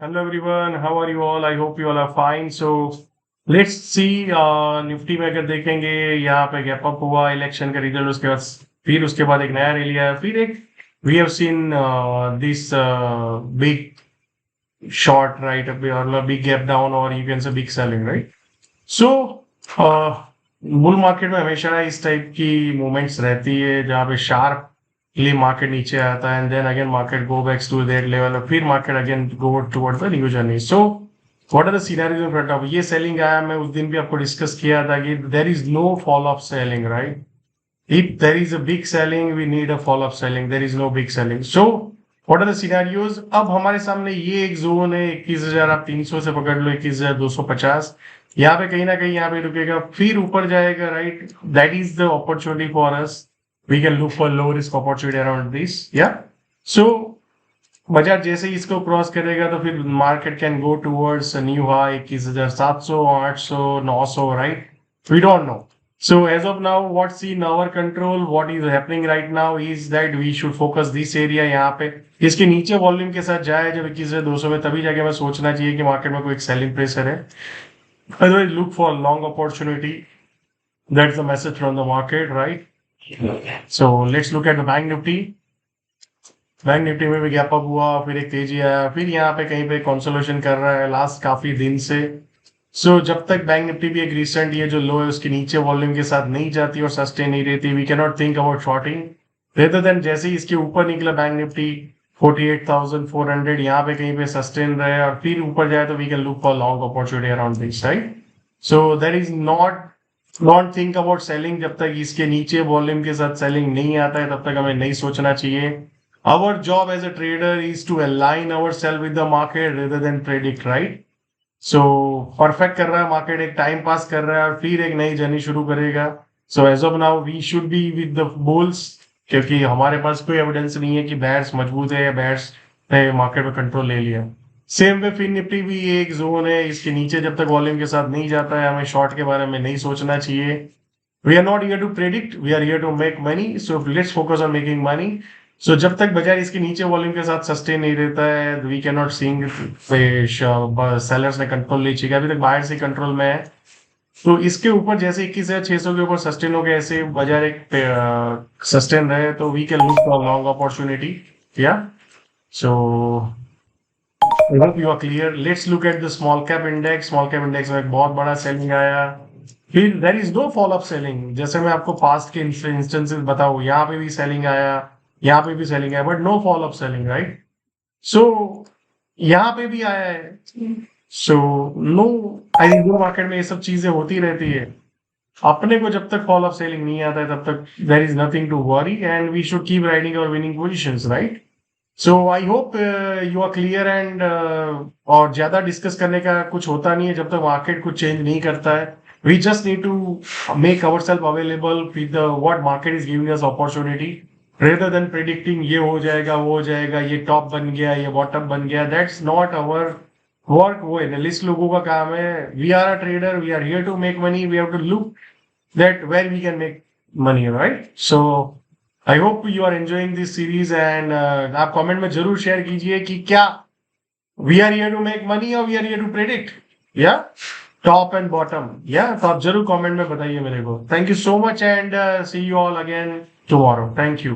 Hello everyone, how are you all? I hope you all are fine. So let's see Nifty में अगर देखेंगे यहाँ पे gap up हुआ इलेक्शन का रिजल्ट उसके बाद फिर उसके बाद एक नया रैली आया फिर एक we have seen this big short right or big gap down or you can say big selling right. So bull market में हमेशा इस टाइप की मूवमेंट्स रहती है जहाँ पे शार्पली मार्केट नीचे आता है and then again market go backs to that level और फिर market again go towards the new journey. So what are the scenarios in front of ये सेलिंग आया. मैं उस दिन भी आपको डिस्कस किया था कि there is no fall of selling right. If there is a big selling, we need a fall of selling. There is no big selling. So, what are the scenarios? अब हमारे सामने ये एक जोन है 21,300 से पकड़ लो 21,250. यहाँ पे कहीं ना कहीं यहाँ पे रुकेगा फिर ऊपर जाएगा right. That is the opportunity for us. We can look for low risk opportunity around this या. सो बाजार जैसे ही इसको क्रॉस करेगा तो फिर market can go towards new high 21,700, 800, 900 right. We don't know. So as of now, what's in our control, what is happening right now is that we should focus this area. यहाँ पे इसके नीचे volume के साथ जाए जब 21,200 में तभी जाके मैं सोचना चाहिए कि मार्केट में कोई एक सेलिंग प्रेशर है. Otherwise, look for long opportunity. That's the message from the market, right? So let's look at the Bank Nifty. Bank Nifty में भी गैप अप हुआ फिर एक तेजी आया फिर यहाँ पे कहीं पे कंसोलिडेशन कर रहा है लास्ट काफी दिन से. सो जब तक बैंक निफ्टी भी एक रिसेंट ये जो लो है उसके नीचे वॉल्यूम के साथ नहीं जाती और सस्टेन नहीं रहती we can not think about shorting rather than जैसे ही इसके ऊपर निकला बैंक निफ्टी 48,400 यहाँ पे कहीं पे सस्टेन रहे और फिर ऊपर जाए तो we can look for long opportunity around this right. So there is not think about selling जब तक इसके नीचे वॉल्यूम के साथ सेलिंग नहीं आता है तब तक हमें नहीं सोचना चाहिए. Our job as a trader is to align ourselves with the market rather than predict, right? So perfect कर रहा है मार्केट एक टाइम पास कर रहा है और फिर एक नई जर्नी शुरू करेगा. So as of now we should be with the bulls क्योंकि हमारे पास कोई एविडेंस नहीं है कि बेयर्स मजबूत है या बेयर्स ने मार्केट में कंट्रोल ले लिया. सेम वे फिर निफ्टी भी एक जोन है इसके नीचे जब तक वॉल्यूम के साथ नहीं जाता है हमें शॉर्ट के बारे में नहीं सोचना चाहिए. We are not here to predict we are here to make money. So let's focus on making money. So जब तक बाजार इसके नीचे वॉल्यूम के साथ सस्टेन नहीं रहता है we can not seeing sellers ने कंट्रोल नहीं चाहिए. अभी तक बाहर से कंट्रोल में है. तो इसके ऊपर जैसे 21,600 के ऊपर सस्टेन हो गया ऐसे बाजार एक सस्टेन रहे तो we can look for long opportunity या. So I hope you are clear. Let's look at the small cap index. Small cap index में एक बहुत बड़ा सेलिंग आया फिर there is no fall of selling. जैसे मैं आपको पास्ट के इंस्टेंसेस बताऊं यहाँ पे भी सेलिंग आया यहाँ पे भी सेलिंग है but no fall of selling right. So यहाँ पे भी आया है. So no I think market में ये सब चीजें होती रहती है. अपने को जब तक फॉल ऑफ सेलिंग नहीं आता है तब तक there is nothing to worry and we should keep riding our winning positions right. So I hope you are clear and और ज्यादा डिस्कस करने का कुछ होता नहीं है जब तक मार्केट कुछ चेंज नहीं करता है. We just need to make our self available with what market is giving us opportunity rather than predicting ये हो जाएगा वो हो जाएगा ये टॉप बन गया ये बॉटम बन गया. That's not our work. वो एनालिस्ट लोगों का काम है. We are a trader we are here to make money. We have to look that where we can make money right. So I hope you are enjoying this series and आप comment में जरूर share कीजिए कि क्या we are here to make money और we are here to predict या top and bottom या. तो आप जरूर कमेंट में बताइए मेरे को. Thank you so much and see you all again tomorrow. Thank you.